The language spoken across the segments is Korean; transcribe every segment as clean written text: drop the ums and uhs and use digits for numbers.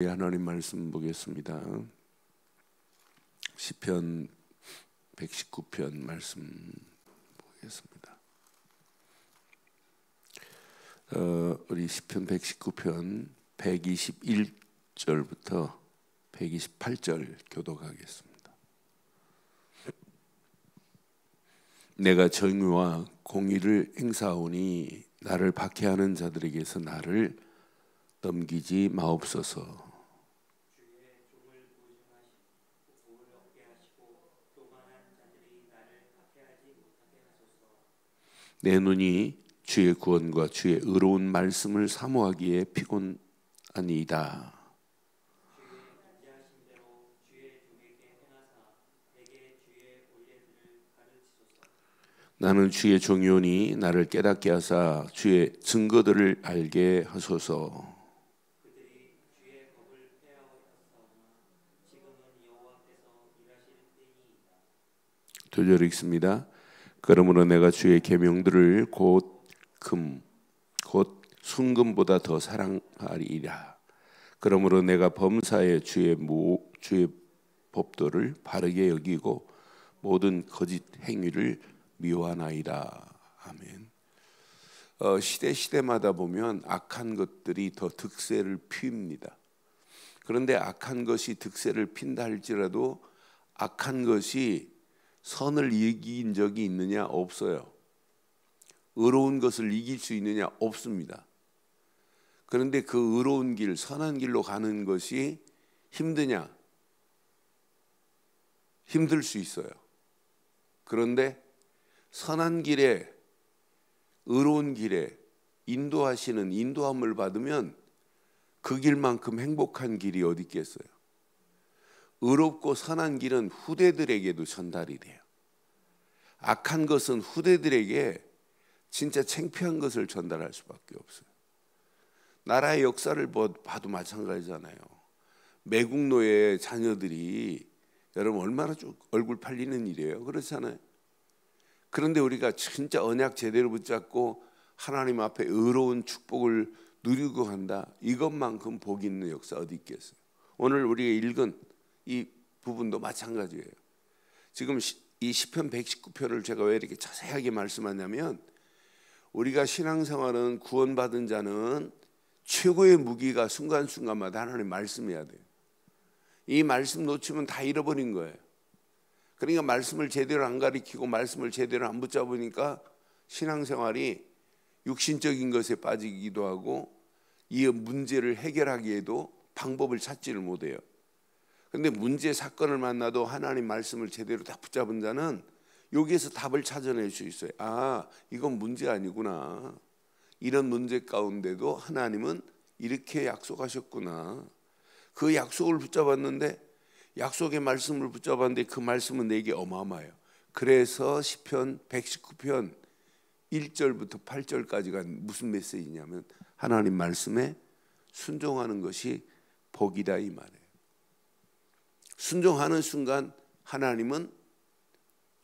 하나님 말씀 보겠습니다. 시편 119편 말씀 보겠습니다. 우리 시편 119편 121절부터 128절 교독하겠습니다. 내가 정의와 공의를 행사하오니 나를 박해하는 자들에게서 나를 넘기지 마옵소서. 내 눈이 주의 구원과 주의 의로운 말씀을 사모하기에 피곤하니이다. 나는 주의 종이오니 나를 깨닫게 하사 주의 증거들을 알게 하소서. 두 절 읽습니다. 그러므로 내가 주의 계명들을 곧 순금보다 더 사랑하리라. 그러므로 내가 범사에 주의 법도를 바르게 여기고 모든 거짓 행위를 미워하나이다. 아멘. 시대마다 보면 악한 것들이 더 득세를 피웁니다. 그런데 악한 것이 득세를 핀다 할지라도 악한 것이 선을 이긴 적이 있느냐? 없어요. 의로운 것을 이길 수 있느냐? 없습니다. 그런데 그 의로운 길, 선한 길로 가는 것이 힘드냐? 힘들 수 있어요. 그런데 선한 길에, 의로운 길에 인도하시는 인도함을 받으면 그 길만큼 행복한 길이 어디 있겠어요? 의롭고 선한 길은 후대들에게도 전달이 돼요. 악한 것은 후대들에게 진짜 창피한 것을 전달할 수밖에 없어요. 나라의 역사를 봐도 마찬가지잖아요. 매국노의 자녀들이 여러분 얼마나 얼굴 팔리는 일이에요. 그렇잖아요. 그런데 우리가 진짜 언약 제대로 붙잡고 하나님 앞에 의로운 축복을 누리고 간다. 이것만큼 복 있는 역사 어디 있겠어요? 오늘 우리가 읽은 이 부분도 마찬가지예요. 지금 이 시편 119편을 제가 왜 이렇게 자세하게 말씀하냐면 우리가 신앙생활은 구원받은 자는 최고의 무기가 순간순간마다 하나님 말씀해야 돼요. 이 말씀 놓치면 다 잃어버린 거예요. 그러니까 말씀을 제대로 안 가리키고 말씀을 제대로 안 붙잡으니까 신앙생활이 육신적인 것에 빠지기도 하고 이 문제를 해결하기에도 방법을 찾지를 못해요. 그런데 문제 사건을 만나도 하나님 말씀을 제대로 다 붙잡은 자는 여기에서 답을 찾아낼 수 있어요. 아, 이건 문제 아니구나. 이런 문제 가운데도 하나님은 이렇게 약속하셨구나. 그 약속을 붙잡았는데 약속의 말씀을 붙잡았는데 그 말씀은 내게 어마어마해요. 그래서 시편 119편 1절부터 8절까지가 무슨 메시지냐면 하나님 말씀에 순종하는 것이 복이다 이 말이에요. 순종하는 순간 하나님은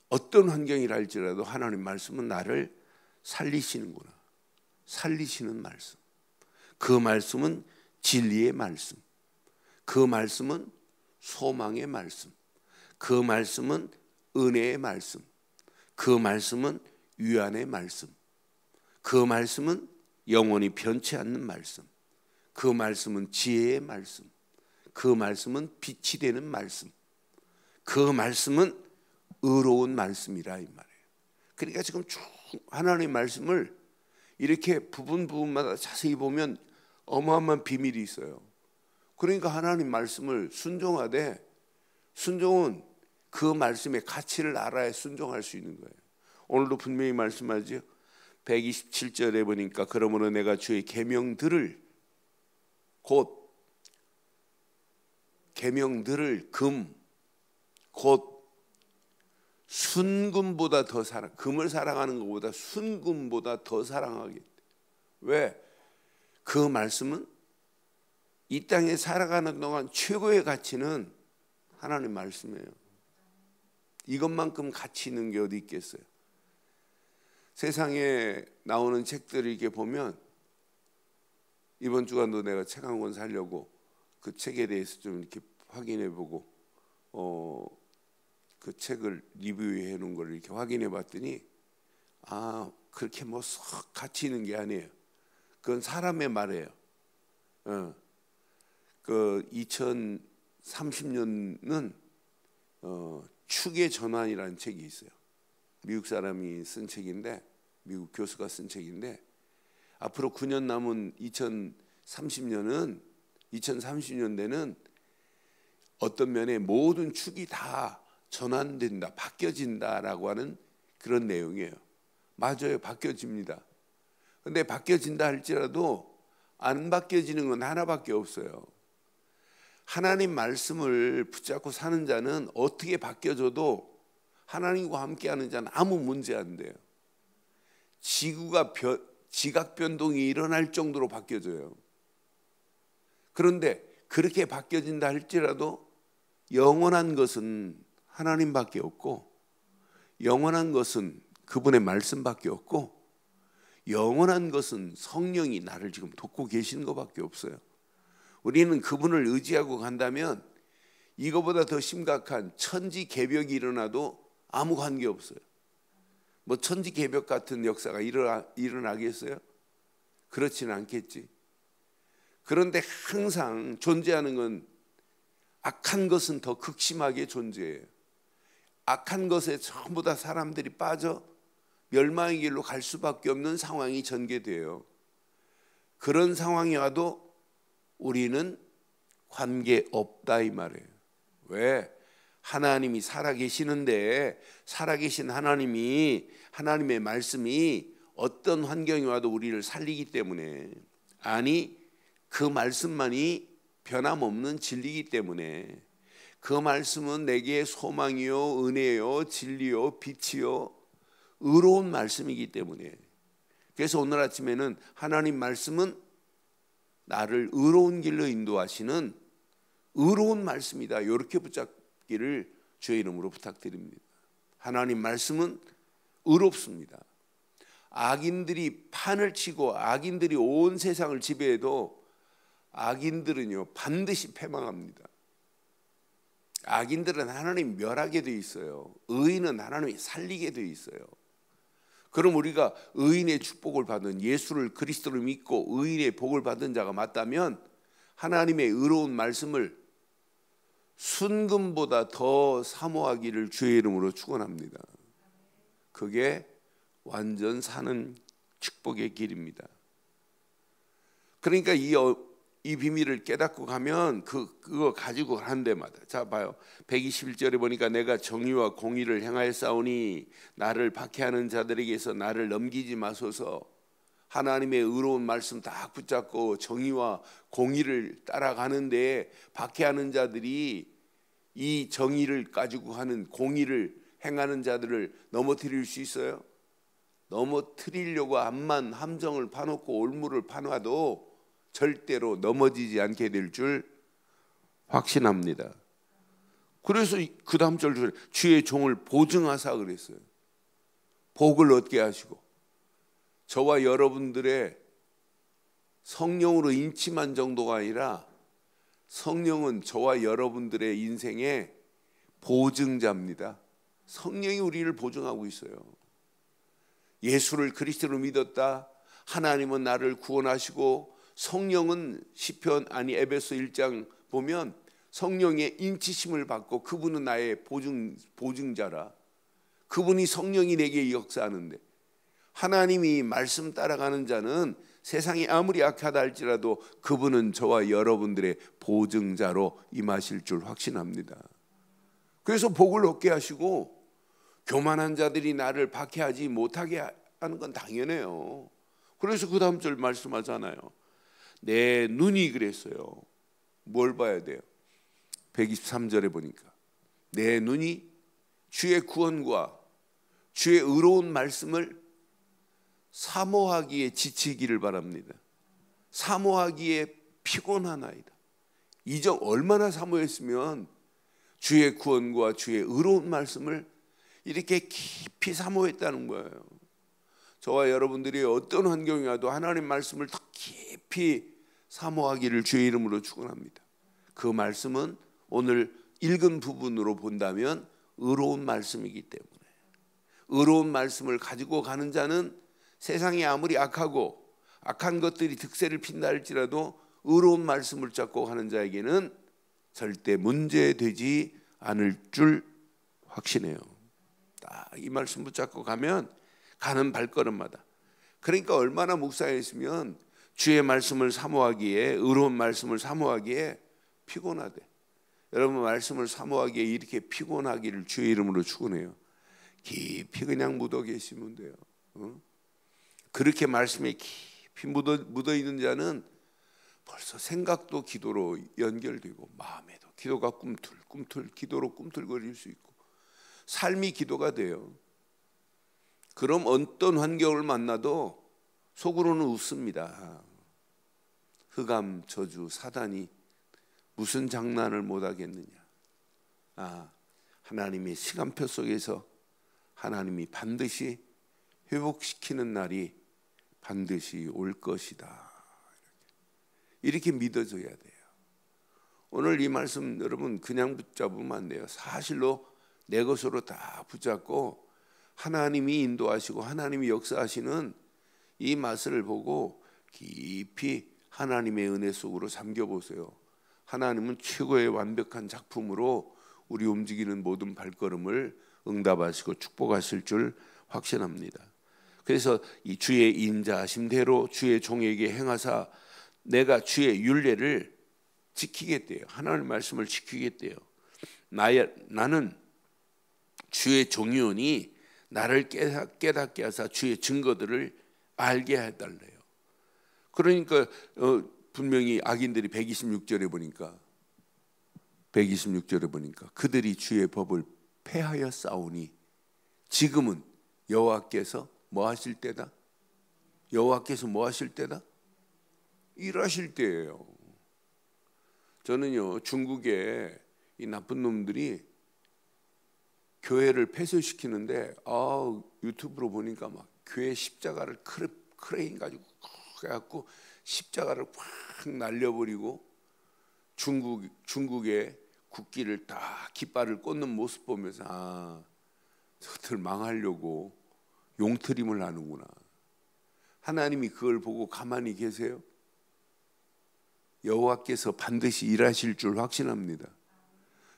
어떤 환경이라 할지라도 하나님 말씀은 나를 살리시는구나. 살리시는 말씀. 그 말씀은 진리의 말씀. 그 말씀은 소망의 말씀. 그 말씀은 은혜의 말씀. 그 말씀은 위안의 말씀. 그 말씀은 영원히 변치 않는 말씀. 그 말씀은 지혜의 말씀. 그 말씀은 빛이 되는 말씀. 그 말씀은 의로운 말씀이라 이 말이에요. 그러니까 지금 쭉 하나님의 말씀을 이렇게 부분마다 자세히 보면 어마어마한 비밀이 있어요. 그러니까 하나님 말씀을 순종하되 순종은 그 말씀의 가치를 알아야 순종할 수 있는 거예요. 오늘도 분명히 말씀하죠. 127절에 보니까 그러므로 내가 주의 계명들을 곧 순금보다 더 금을 사랑하는 것보다 순금보다 더 사랑하게. 왜? 그 말씀은 이 땅에 살아가는 동안 최고의 가치는 하나님 말씀이에요. 이것만큼 가치 있는 게 어디 있겠어요? 세상에 나오는 책들을 이렇게 보면 이번 주간도 내가 책 한 권 사려고 그 책에 대해서 좀 이렇게 확인해보고 그 책을 리뷰해 놓은 걸 이렇게 확인해봤더니 그렇게 뭐 썩 가치 있는 게 아니에요. 그건 사람의 말이에요. 그 2030년은 축의 전환이라는 책이 있어요. 미국 사람이 쓴 책인데, 미국 교수가 쓴 책인데, 앞으로 9년 남은 2030년대는 어떤 면에 모든 축이 다 전환된다, 바뀌어진다라고 하는 그런 내용이에요. 맞아요, 바뀌어집니다. 근데 바뀌어진다 할지라도 안 바뀌어지는 건 하나밖에 없어요. 하나님 말씀을 붙잡고 사는 자는 어떻게 바뀌어져도 하나님과 함께하는 자는 아무 문제 안 돼요. 지구가 지각 변동이 일어날 정도로 바뀌어져요. 그런데 그렇게 바뀌어진다 할지라도 영원한 것은 하나님밖에 없고, 영원한 것은 그분의 말씀밖에 없고, 영원한 것은 성령이 나를 지금 돕고 계시는 것밖에 없어요. 우리는 그분을 의지하고 간다면 이거보다 더 심각한 천지개벽이 일어나도 아무 관계 없어요. 뭐 천지개벽 같은 역사가 일어나겠어요? 그렇지는 않겠지. 그런데 항상 존재하는 건, 악한 것은 더 극심하게 존재해요. 악한 것에 전부 다 사람들이 빠져 멸망의 길로 갈 수밖에 없는 상황이 전개돼요. 그런 상황이 와도 우리는 관계없다 이 말이에요. 왜? 하나님이 살아계시는데, 살아계신 하나님의 말씀이 어떤 환경이 와도 우리를 살리기 때문에, 아니 그 말씀만이 변함없는 진리이기 때문에, 그 말씀은 내게 소망이요 은혜요 진리요 빛이요 의로운 말씀이기 때문에, 그래서 오늘 아침에는 하나님 말씀은 나를 의로운 길로 인도하시는 의로운 말씀이다, 이렇게 붙잡기를 주의 이름으로 부탁드립니다. 하나님 말씀은 의롭습니다. 악인들이 판을 치고 악인들이 온 세상을 지배해도 악인들은요 반드시 패망합니다. 악인들은 하나님 멸하게 돼 있어요. 의인은 하나님이 살리게 돼 있어요. 그럼 우리가 의인의 축복을 받은, 예수를 그리스도를 믿고 의인의 복을 받은 자가 맞다면 하나님의 의로운 말씀을 순금보다 더 사모하기를 주의 이름으로 축원합니다. 그게 완전 사는 축복의 길입니다. 그러니까 이 비밀을 깨닫고 가면 그거 가지고 가는 데마다, 자 봐요, 121절에 보니까 내가 정의와 공의를 행하였사오니 나를 박해하는 자들에게서 나를 넘기지 마소서. 하나님의 의로운 말씀 다 붙잡고 정의와 공의를 따라가는데 박해하는 자들이 이 정의를 가지고 하는, 공의를 행하는 자들을 넘어뜨릴 수 있어요? 넘어뜨리려고 암만 함정을 파놓고 올무를 파놔도 절대로 넘어지지 않게 될 줄 확신합니다. 그래서 그 다음 절 주의 종을 보증하사 그랬어요. 복을 얻게 하시고, 저와 여러분들의 성령으로 인침한 정도가 아니라 성령은 저와 여러분들의 인생의 보증자입니다. 성령이 우리를 보증하고 있어요. 예수를 그리스도로 믿었다, 하나님은 나를 구원하시고, 성령은 에베소 1장 보면 성령의 인치심을 받고 그분은 나의 보증자라. 그분이 성령이 내게 역사하는데, 하나님이 말씀 따라가는 자는 세상이 아무리 악하다 할지라도 그분은 저와 여러분들의 보증자로 임하실 줄 확신합니다. 그래서 복을 얻게 하시고, 교만한 자들이 나를 박해하지 못하게 하는 건 당연해요. 그래서 그 다음 절 말씀하잖아요. 내 눈이 그랬어요. 뭘 봐야 돼요? 123절에 보니까 내 눈이 주의 구원과 주의 의로운 말씀을 사모하기에 지치기를 바랍니다. 사모하기에 피곤하나이다. 이적 얼마나 사모했으면 주의 구원과 주의 의로운 말씀을 이렇게 깊이 사모했다는 거예요. 저와 여러분들이 어떤 환경이 와도 하나님 말씀을 더 깊이 사모하기를 주의 이름으로 축원합니다. 그 말씀은 오늘 읽은 부분으로 본다면 의로운 말씀이기 때문에, 의로운 말씀을 가지고 가는 자는 세상이 아무리 악하고 악한 것들이 득세를 핀다 할지라도 의로운 말씀을 잡고 가는 자에게는 절대 문제되지 않을 줄 확신해요. 딱 이 말씀 붙잡고 가면 가는 발걸음마다, 그러니까 얼마나 묵상했으면 주의 말씀을 사모하기에, 의로운 말씀을 사모하기에 피곤하대. 여러분, 말씀을 사모하기에 이렇게 피곤하기를 주의 이름으로 축원해요. 깊이 그냥 묻어 계시면 돼요. 그렇게 말씀에 깊이 묻어 있는 자는 벌써 생각도 기도로 연결되고, 마음에도 기도가 꿈틀꿈틀 기도로 꿈틀거릴 수 있고, 삶이 기도가 돼요. 그럼 어떤 환경을 만나도 속으로는 웃습니다. 흑암, 저주, 사단이 무슨 장난을 못하겠느냐. 하나님의 시간표 속에서 하나님이 반드시 회복시키는 날이 반드시 올 것이다. 이렇게 믿어줘야 돼요. 오늘 이 말씀 여러분 그냥 붙잡으면 안 돼요. 사실로 내 것으로 다 붙잡고 하나님이 인도하시고 하나님이 역사하시는 이 맛을 보고 깊이 하나님의 은혜 속으로 잠겨보세요. 하나님은 최고의 완벽한 작품으로 우리 움직이는 모든 발걸음을 응답하시고 축복하실 줄 확신합니다. 그래서 이 주의 인자하심대로 주의 종에게 행하사 내가 주의 율례를 지키겠대요. 하나님의 말씀을 지키겠대요. 나는 주의 종이오니 나를 깨닫게 하사 주의 증거들을 알게 해달래요. 그러니까 분명히 악인들이 126절에 보니까 그들이 주의 법을 폐하여 싸우니 지금은 여호와께서 뭐 하실 때다? 여호와께서 뭐 하실 때다? 일하실 때예요. 저는요, 중국에 이 나쁜 놈들이 교회를 폐쇄시키는데 유튜브로 보니까 막 교회 십자가를 크레인 가지고 해갖고 십자가를 확 날려버리고 중국의 국기를 다 깃발을 꽂는 모습 보면서 저들 망하려고 용트림을 하는구나. 하나님이 그걸 보고 가만히 계세요? 여호와께서 반드시 일하실 줄 확신합니다.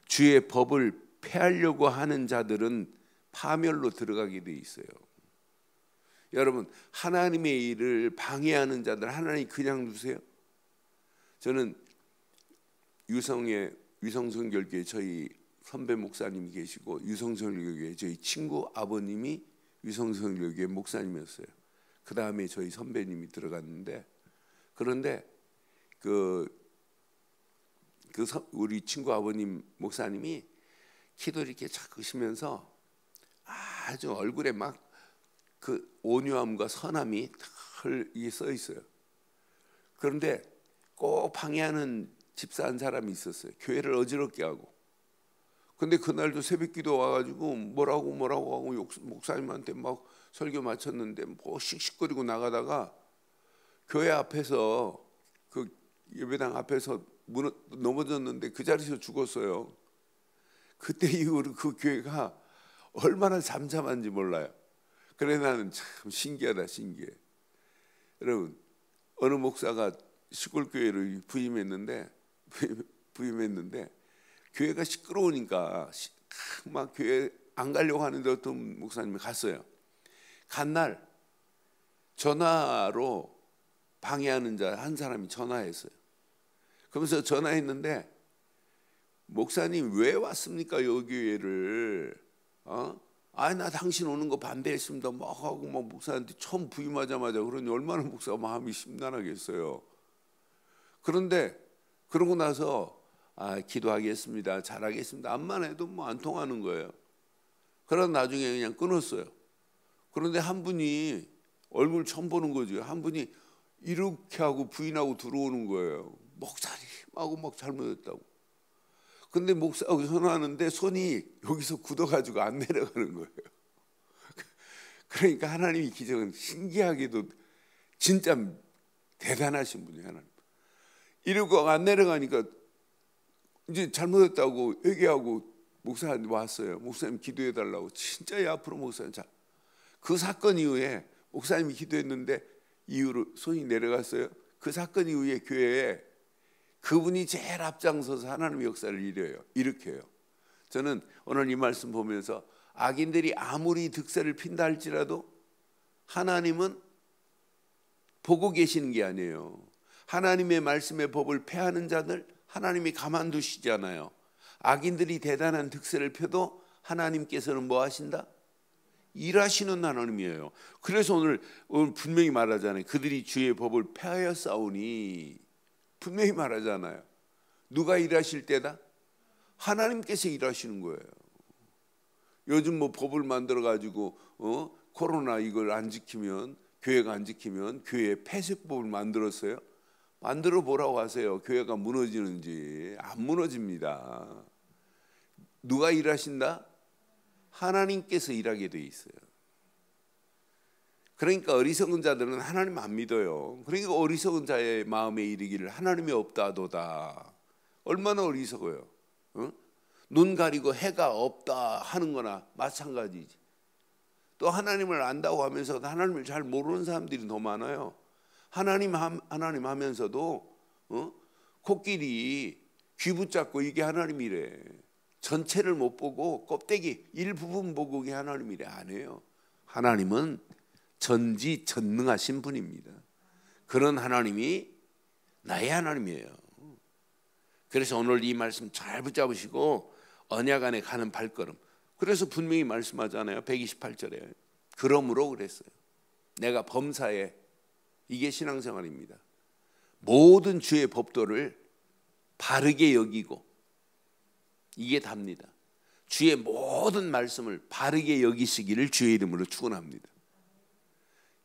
주의 법을 폐하려고 하는 자들은 파멸로 들어가게 돼 있어요. 여러분, 하나님의 일을 방해하는 자들 하나님 그냥 두세요? 저는 유성성결교회 저희 선배 목사님이 계시고 유성성결교회 저희 친구 아버님이 유성성결교회 목사님이었어요. 그 다음에 저희 선배님이 들어갔는데, 그런데 우리 친구 아버님 목사님이 키도 이렇게 작으시면서 아주 얼굴에 막 그 온유함과 선함이 이게 써 있어요. 그런데 꼭 방해하는 집사 한 사람이 있었어요. 교회를 어지럽게 하고. 근데 그날도 새벽기도 와가지고 뭐라고 하고 목사님한테 막 설교 마쳤는데 뭐 씩씩거리고 나가다가 교회 앞에서 그 예배당 앞에서 넘어졌는데 그 자리에서 죽었어요. 그때 이후로 그 교회가 얼마나 잠잠한지 몰라요. 그래 나는 참 신기하다, 신기해. 여러분, 어느 목사가 시골 교회를 부임했는데 교회가 시끄러우니까 막 교회 안 가려고 하는데 어떤 목사님이 갔어요. 간 날 전화로 방해하는 자 한 사람이 전화했어요. 그러면서 전화했는데, 목사님 왜 왔습니까 여기 교회를? 나 당신 오는 거 반대했습니다 막 하고 막 목사한테 처음 부임하자마자 그러니 얼마나 목사가 마음이 심란하겠어요. 그런데 그러고 나서 기도하겠습니다, 잘하겠습니다 암만 해도 뭐 안 통하는 거예요. 그러다 나중에 그냥 끊었어요. 그런데 한 분이 얼굴 처음 보는 거죠. 한 분이 이렇게 하고 부인하고 들어오는 거예요. 목사님하고 막 잘못했다고. 근데 목사하고 전화하는데 손이 여기서 굳어가지고 안 내려가는 거예요. 그러니까 하나님의 기적은 신기하게도 진짜 대단하신 분이에요. 하나님. 이러고 안 내려가니까 이제 잘못했다고 회개하고 목사님 왔어요. 목사님 기도해 달라고. 진짜 앞으로 목사님 그 사건 이후에 목사님이 기도했는데 이후로 손이 내려갔어요. 그 사건 이후에 교회에 그분이 제일 앞장서서 하나님의 역사를 일으켜요. 저는 오늘 이 말씀 보면서 악인들이 아무리 득세를 핀다 할지라도 하나님은 보고 계시는 게 아니에요. 하나님의 말씀의 법을 폐하는 자들 하나님이 가만두시잖아요. 악인들이 대단한 득세를 펴도 하나님께서는 뭐 하신다? 일하시는 하나님이에요. 그래서 오늘 분명히 말하잖아요. 그들이 주의 법을 폐하여 싸우니, 분명히 말하잖아요. 누가 일하실 때다? 하나님께서 일하시는 거예요. 요즘 뭐 법을 만들어 가지고 코로나 이걸 안 지키면, 교회가 안 지키면 교회 폐쇄법을 만들었어요. 만들어 보라고 하세요. 교회가 무너지는지. 안 무너집니다. 누가 일하신다? 하나님께서 일하게 돼 있어요. 그러니까 어리석은 자들은 하나님 안 믿어요. 그러니까 어리석은 자의 마음에 이르기를 하나님이 없다도다. 얼마나 어리석어요. 눈 가리고 해가 없다 하는 거나 마찬가지지. 또 하나님을 안다고 하면서도 하나님을 잘 모르는 사람들이 더 많아요. 하나님 하면서도 코끼리 귀 붙잡고 이게 하나님이래. 전체를 못 보고 껍데기 일부분 보고 이게 하나님이래. 안 해요. 하나님은 전지전능하신 분입니다. 그런 하나님이 나의 하나님이에요. 그래서 오늘 이 말씀 잘 붙잡으시고 언약 안에 가는 발걸음. 그래서 분명히 말씀하잖아요. 128절에 그러므로 그랬어요. 내가 범사에, 이게 신앙생활입니다. 모든 주의 법도를 바르게 여기고, 이게 답니다. 주의 모든 말씀을 바르게 여기시기를 주의 이름으로 축원합니다.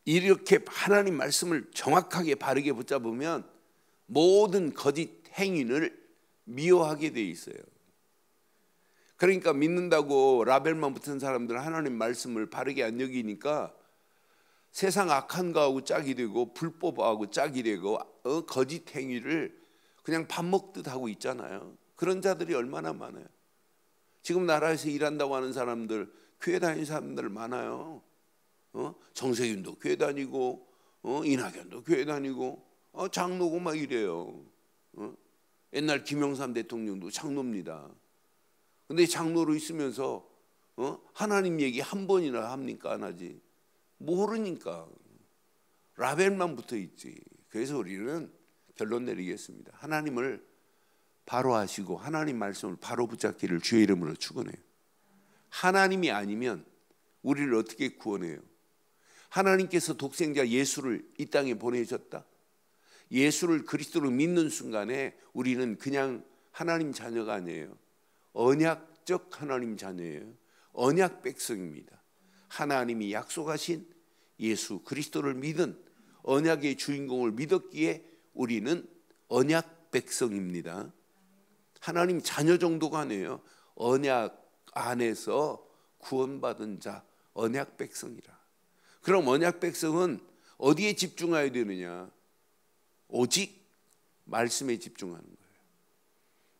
이렇게 하나님 말씀을 정확하게 바르게 붙잡으면 모든 거짓 행위를 미워하게 돼 있어요. 그러니까 믿는다고 라벨만 붙은 사람들은 하나님 말씀을 바르게 안 여기니까 세상 악한 거하고 짝이 되고 불법하고 짝이 되고 거짓 행위를 그냥 밥 먹듯 하고 있잖아요. 그런 자들이 얼마나 많아요. 지금 나라에서 일한다고 하는 사람들, 교회 다니는 사람들 많아요. 정세균도 교회 다니고 이낙연도 교회 다니고 장로고 막 이래요. 옛날 김영삼 대통령도 장로입니다. 근데 장로로 있으면서 하나님 얘기 한 번이나 합니까? 안 하지. 모르니까 라벨만 붙어 있지. 그래서 우리는 결론 내리겠습니다. 하나님을 바로 하시고 하나님 말씀을 바로 붙잡기를 주의 이름으로 축원해요. 하나님이 아니면 우리를 어떻게 구원해요? 하나님께서 독생자 예수를 이 땅에 보내셨다. 예수를 그리스도로 믿는 순간에 우리는 그냥 하나님 자녀가 아니에요. 언약적 하나님 자녀예요. 언약 백성입니다. 하나님이 약속하신 예수 그리스도를 믿은 언약의 주인공을 믿었기에 우리는 언약 백성입니다. 하나님 자녀 정도가 아니에요. 언약 안에서 구원받은 자, 언약 백성이라. 그럼 언약 백성은 어디에 집중해야 되느냐? 오직 말씀에 집중하는 거예요.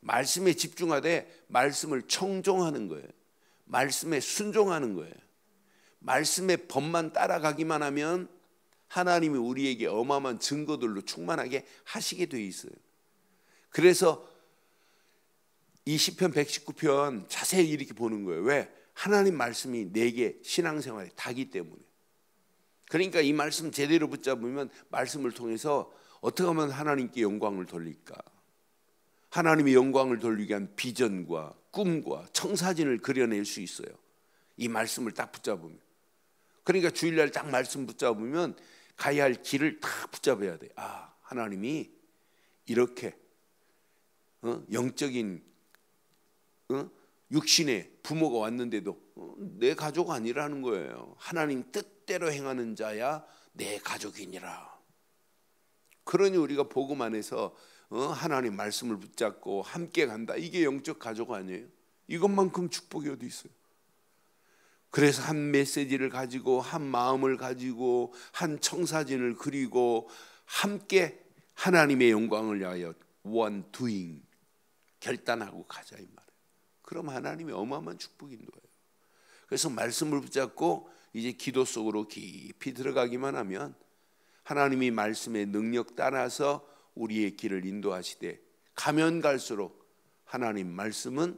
말씀에 집중하되 말씀을 청종하는 거예요. 말씀에 순종하는 거예요. 말씀의 법만 따라가기만 하면 하나님이 우리에게 어마어마한 증거들로 충만하게 하시게 돼 있어요. 그래서 이 시편 119편 자세히 이렇게 보는 거예요. 왜? 하나님 말씀이 내게 신앙생활에 닿기 때문에. 그러니까 이 말씀 제대로 붙잡으면 말씀을 통해서 어떻게 하면 하나님께 영광을 돌릴까? 하나님의 영광을 돌리기 위한 비전과 꿈과 청사진을 그려낼 수 있어요. 이 말씀을 딱 붙잡으면. 그러니까 주일날 딱 말씀 붙잡으면 가야 할 길을 딱 붙잡아야 돼. 아, 하나님이 이렇게 영적인 육신의 부모가 왔는데도 내 가족 아니라는 거예요. 하나님 뜻대로 행하는 자야 내 가족이니라. 그러니 우리가 복음 안에서 하나님 말씀을 붙잡고 함께 간다. 이게 영적 가족 아니에요? 이것만큼 축복이 어디 있어요? 그래서 한 메시지를 가지고 한 마음을 가지고 한 청사진을 그리고 함께 하나님의 영광을 위하여 one doing, 결단하고 가자 이 말이에요. 그럼 하나님이 어마어마한 축복 인도해요. 그래서 말씀을 붙잡고 이제 기도 속으로 깊이 들어가기만 하면 하나님이 말씀의 능력 따라서 우리의 길을 인도하시되, 가면 갈수록 하나님 말씀은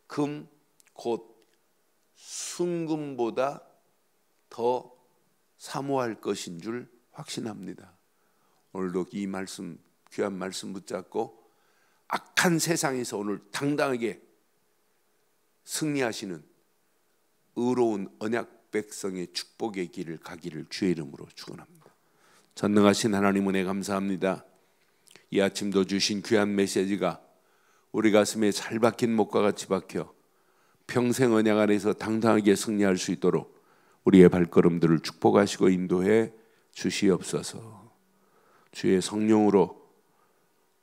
금 곧 순금보다 더 사모할 것인 줄 확신합니다. 오늘도 이 말씀, 귀한 말씀 붙잡고 악한 세상에서 오늘 당당하게 승리하시는 의로운 언약 백성의 축복의 길을 가기를 주의 이름으로 축원합니다. 전능하신 하나님 은혜 감사합니다. 이 아침도 주신 귀한 메시지가 우리 가슴에 잘 박힌 목과 같이 박혀 평생 언약 안에서 당당하게 승리할 수 있도록 우리의 발걸음들을 축복하시고 인도해 주시옵소서. 주의 성령으로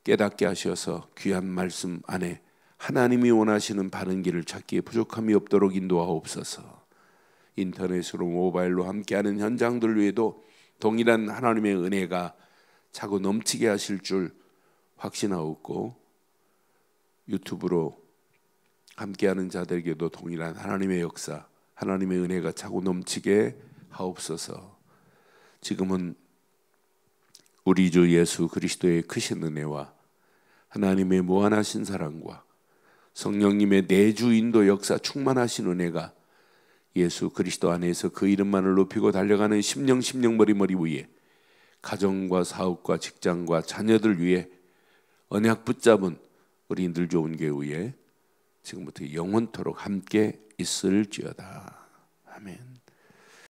깨닫게 하셔서 귀한 말씀 안에 하나님이 원하시는 바른 길을 찾기에 부족함이 없도록 인도하옵소서. 인터넷으로 모바일로 함께하는 현장들 위에도 동일한 하나님의 은혜가 차고 넘치게 하실 줄 확신하옵고, 유튜브로 함께하는 자들에게도 동일한 하나님의 역사, 하나님의 은혜가 차고 넘치게 하옵소서. 지금은 우리 주 예수 그리스도의 크신 은혜와 하나님의 무한하신 사랑과 성령님의 내주 인도 역사 충만하신 은혜가 예수 그리스도 안에서 그 이름만을 높이고 달려가는 심령 머리 위에, 가정과 사업과 직장과 자녀들 위해 언약 붙잡은 우리 늘 좋은 교회 지금부터 영원토록 함께 있을지어다. 아멘.